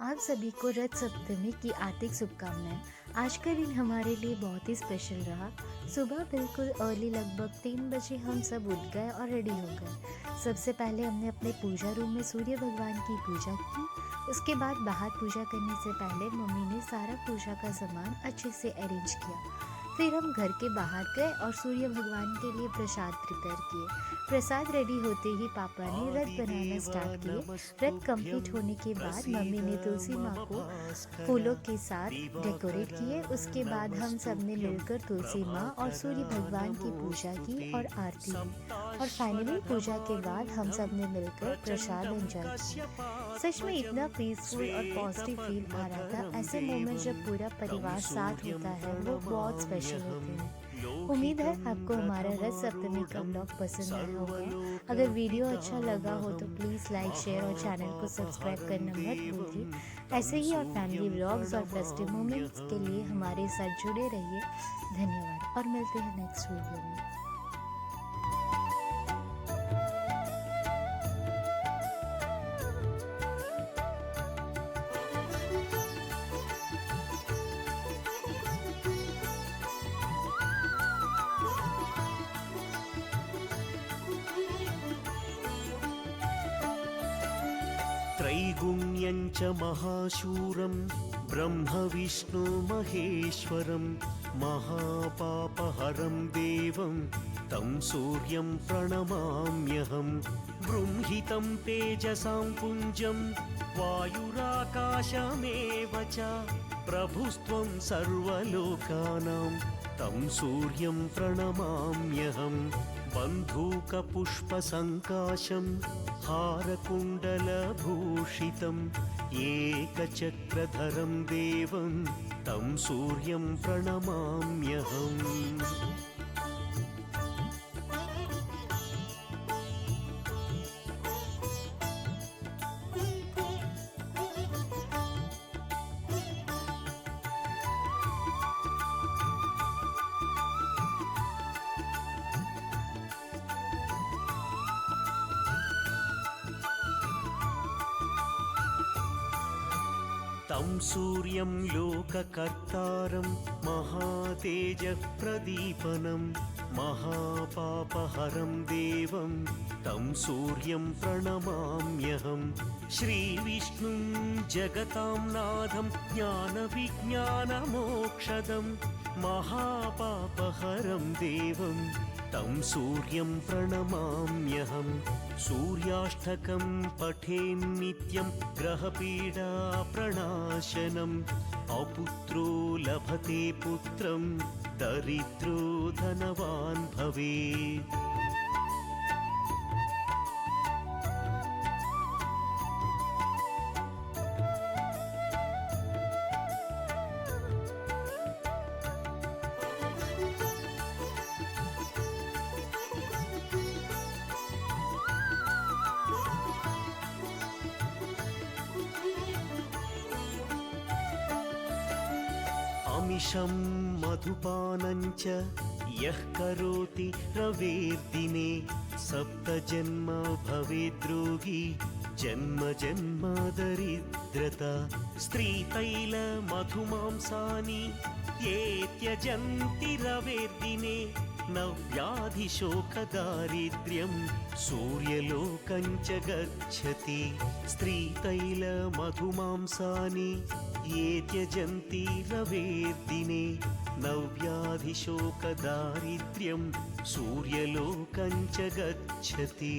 आप सभी को रथ सप्तमी की हार्दिक शुभकामनाएं। आज का दिन हमारे लिए बहुत ही स्पेशल रहा। सुबह बिल्कुल अर्ली लगभग 3 बजे हम सब उठ गए और रेडी हो गए। सबसे पहले हमने अपने पूजा रूम में सूर्य भगवान की पूजा की। उसके बाद बाहर पूजा करने से पहले मम्मी ने सारा पूजा का सामान अच्छे से अरेंज किया। फिर हम घर के बाहर गए और सूर्य भगवान के लिए प्रसाद प्रिपेयर किए। प्रसाद रेडी होते ही पापा ने रथ बनाना स्टार्ट किए। रथ कंप्लीट होने के बाद मम्मी ने तुलसी माँ को फूलों के साथ डेकोरेट किए। उसके बाद हम सब ने मिलकर तुलसी माँ और सूर्य भगवान की पूजा की और आरती की। और फाइनली पूजा के बाद हम सब ने मिलकर प्रसाद एंजॉय किया। सच में इतना पीसफुल और पॉजिटिव फील आ रहा था। ऐसे मोमेंट जब पूरा परिवार साथ होता है वो बहुत स्पेशल होते हैं। उम्मीद है आपको हमारा रथ सप्तमी का ब्लॉग पसंद आया होगा। अगर वीडियो अच्छा लगा हो तो प्लीज़ लाइक शेयर और चैनल को सब्सक्राइब करना मत भूलिए। ऐसे ही और फैमिली व्लॉग्स और फेस्टिव मोमेंट्स के लिए हमारे साथ जुड़े रहिए। धन्यवाद और मिलते हैं नेक्स्ट वीडियो में। त्रैगुण्यं च महाशूरं ब्रह्म विष्णु महेश्वरं महापापहरं देवं तं सूर्यं प्रणमाम्यहं। बृंहितं तेजसां पुञ्जं वायुराकाशमेव च प्रभुस्त्वं सर्वलोकानां तं सूर्यं प्रणमाम्यहं। बन्धूकपुष्पसङ्काशं हारकुण्डलभूषितम् एकचक्रधरं देवं तं सूर्यं प्रणमाम्यहम्। तं सूर्यं लोककर्तारं महातेजप्रदीपनं महापापहरं देवं तं सूर्यं प्रणमाम्यहं। श्रीविष्णुं जगतां नाथं ज्ञानविज्ञानमोक्षदं महापापहरं देवं तं सूर्यं प्रणमाम्यहं। सूर्याष्टकं पठेन्नित्यं ग्रहपीडा प्रणाशनम्। अपुत्रो लभते पुत्रं दरिद्रो धनवान् भवेत्। अमिषं मधुपानं च यः करोति रवेर्दिने सप्तजन्म भवेद्रोगी जन्म जन्मादरिद्रता। स्त्रीतैलमधुमांसानि ये त्यजन्ति रवेर्दिने न व्याधिशोकदारिद्र्यं सूर्यलोकं च गच्छति। स्त्रीतैलमधुमांसानि ये त्यजन्ति रवेर्दिने न व्याधिशोकदारिद्र्यं सूर्यलोकं च गच्छति।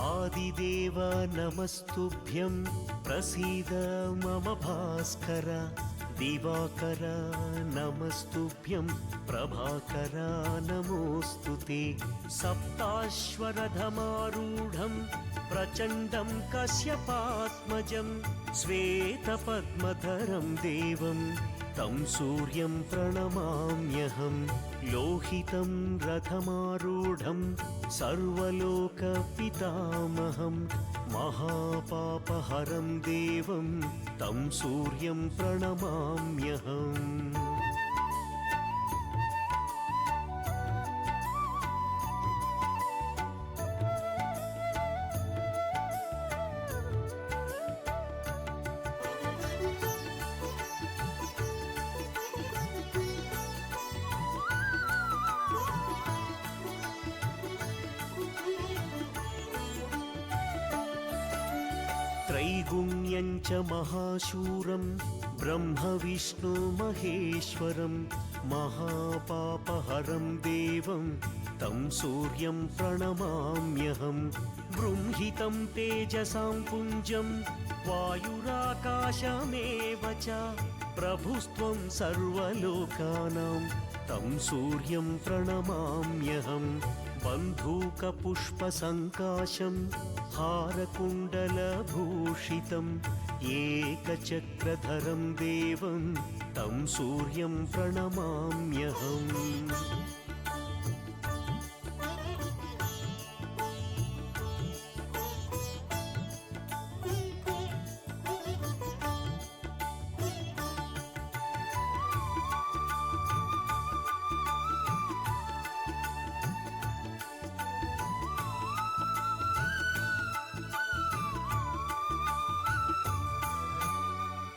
आदिदेव नमस्तुभ्यं प्रसीद मम भास्कर। दिवाकर नमस्तुभ्यं प्रभाकर नमोऽस्तु ते। सप्ताश्वरथमारूढं प्रचण्डं कश्यपात्मजं श्वेतपद्मधरं देवं तं सूर्यं प्रणमाम्यहं लोहितं रथमारूढं सर्वलोकपितामहं महापापहरं देवं तं सूर्यं प्रणमाम्यहम् त्रैगुण्यं च महाशूरं ब्रह्मविष्णुमहेश्वरं महापापहरं देवं तं सूर्यं प्रणमाम्यहं बृंहितं तेजसां पुञ्जं वायुराकाशमेव च प्रभुस्त्वं सर्वलोकानां तं सूर्यं प्रणमाम्यहं बन्धूकपुष्पसङ्काशं हारकुण्डलभूषितम् एकचक्रधरं देवं तं सूर्यं प्रणमाम्यहम्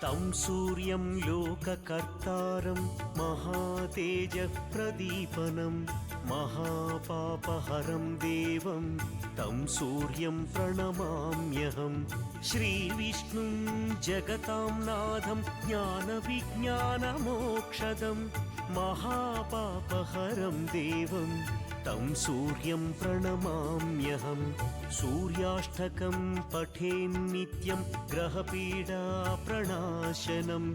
तं सूर्यं लोककर्तारं महातेजःप्रदीपनं महापापहरं देवं तं सूर्यं प्रणमाम्यहं श्रीविष्णुं जगतां नाथं ज्ञानविज्ञानमोक्षदं महापापहरं देवं तं सूर्यं प्रणमाम्यहं सूर्याष्टकं पठेन्नित्यं ग्रहपीडाप्रणाशनम्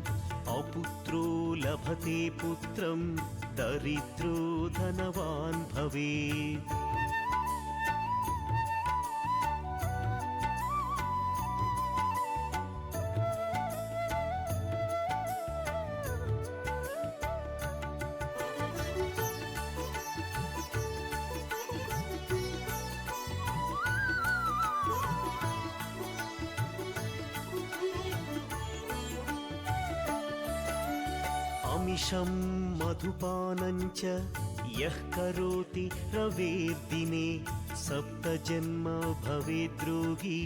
अपुत्रो लभते पुत्रं दरिद्रो धनवान् भवेत् अमिषं मधुपानं च यः करोति रवेर्दिने सप्तजन्म भवेद्रोगी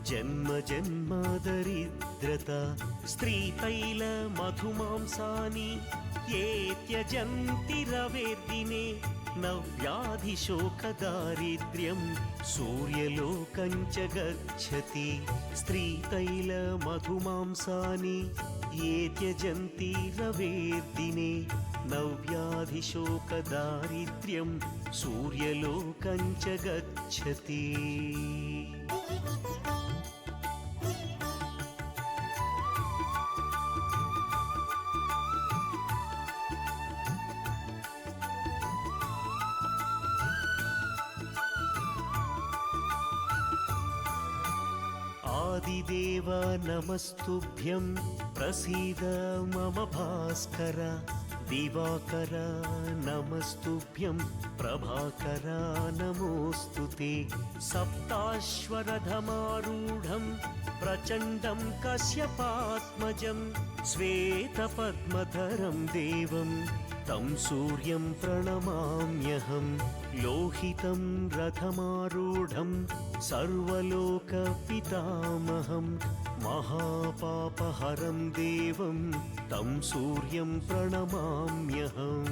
जन्म जन्म दरिद्रता स्त्रीतैलमधुमांसानि ये त्यजन्ति रवेर्दिने न व्याधिशोकदारिद्र्यं सूर्यलोकं च गच्छति स्त्रीतैलमधुमांसानि ये त्यजन्ति रवेर्दिने न व्याधिशोकदारिद्र्यं सूर्यलोकं च गच्छति आदिदेव नमस्तुभ्यं प्रसीद मम भास्कर दिवाकर नमस्तुभ्यं प्रभाकर नमोऽस्तु ते सप्ताश्वरथमारूढं प्रचण्डं कश्यपात्मजं श्वेतपद्मधरं देवं तं सूर्यं प्रणमाम्यहं लोहितं रथमारूढं सर्वलोकपितामहं महापापहरं देवं तं सूर्यं प्रणमाम्यहम्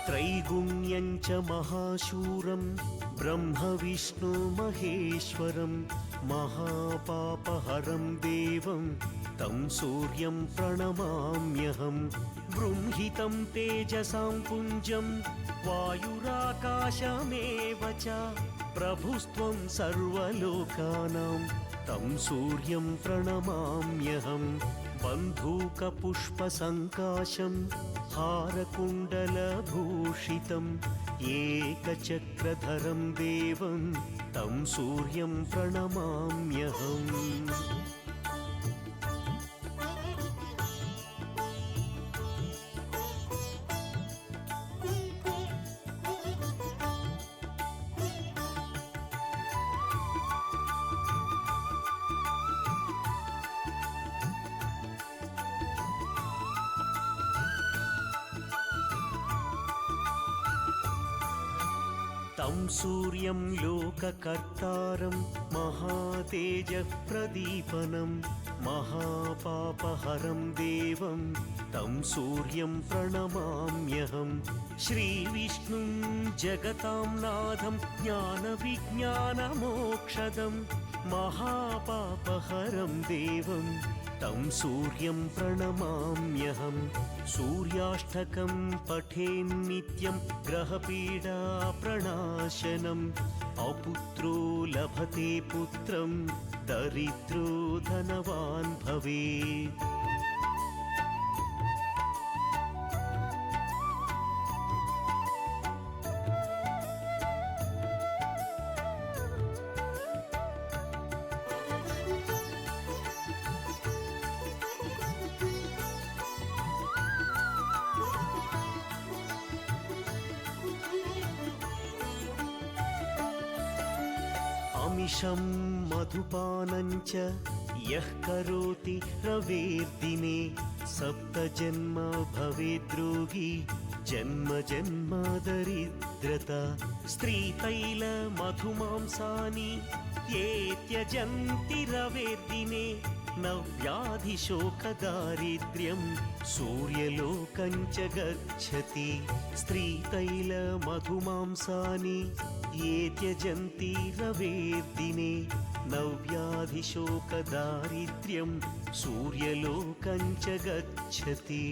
त्रैगुण्यं च महाशूरं ब्रह्मविष्णुमहेश्वरं महापापहरं देवं तं सूर्यं प्रणमाम्यहं बृंहितं तेजसां पुञ्जं वायुराकाशमेव च प्रभुस्त्वं सर्वलोकानां तं सूर्यं प्रणमाम्यहं बन्धूकपुष्पसङ्काशं हारकुण्डलभूषितम् एकचक्रधरं देवं तं सूर्यं प्रणमाम्यहम् तं सूर्यं लोककर्तारं महातेजप्रदीपनं महापापहरं देवं तं सूर्यं प्रणमाम्यहं श्रीविष्णुं जगतां नाथं ज्ञानविज्ञानमोक्षदं महापापहरं देवं तं सूर्यं प्रणमाम्यहं सूर्याष्टकं पठेन्नित्यं ग्रहपीडाप्रणाशनम् अपुत्रो लभते पुत्रं दरिद्रो धनवान् भवेत् अमिषं मधुपानं च यः करोति रवेर्दिने सप्तजन्म भवेद्रोगी जन्म जन्म दरिद्रता स्त्रीतैलमधुमांसानि ये त्यजन्ति रवेर्दिने न व्याधिशोकदारिद्र्यं सूर्यलोकं च गच्छति स्त्रीतैलमधुमांसानि ये त्यजन्ति रवेर्दिने न व्याधिशोकदारिद्र्यं सूर्यलोकं च गच्छति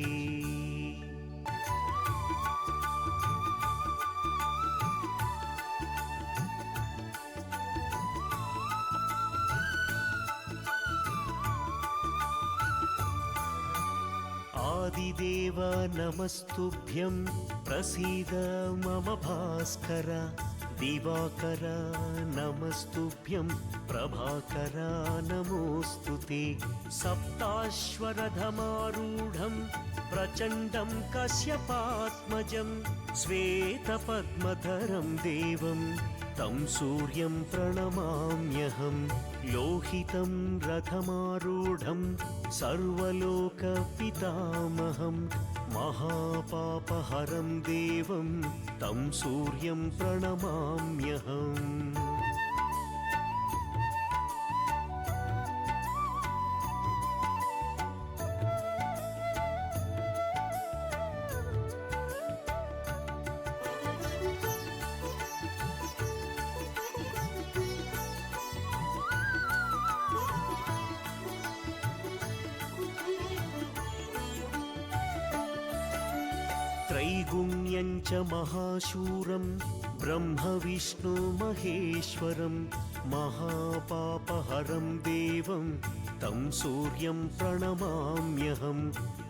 आदिदेव नमस्तुभ्यं प्रसीद मम भास्कर दिवाकर नमस्तुभ्यं प्रभाकर नमोऽस्तु ते सप्ताश्वरथमारूढं प्रचण्डं कश्यपात्मजं श्वेतपद्मधरं देवं तं सूर्यं प्रणमाम्यहं लोहितं रथमारूढं सर्वलोकपितामहं महापापहरं देवं तं सूर्यं प्रणमाम्यहम् त्रैगुण्यं च महाशूरं ब्रह्मविष्णु महेश्वरं महापापहरं देवं तं सूर्यं प्रणमाम्यहं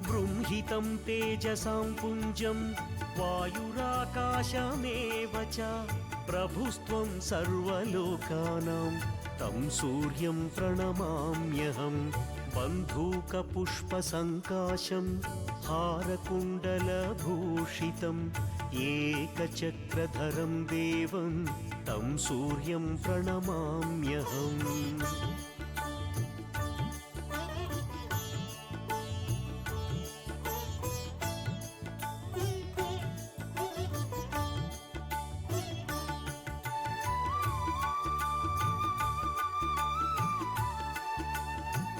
बृंहितं तेजसां पुञ्जं वायुराकाशमेव च प्रभुस्त्वं सर्वलोकानां तं सूर्यं प्रणमाम्यहं बन्धूकपुष्पसङ्काशं हारकुण्डलभूषितम् एकचक्रधरं देवं तं सूर्यं प्रणमाम्यहम्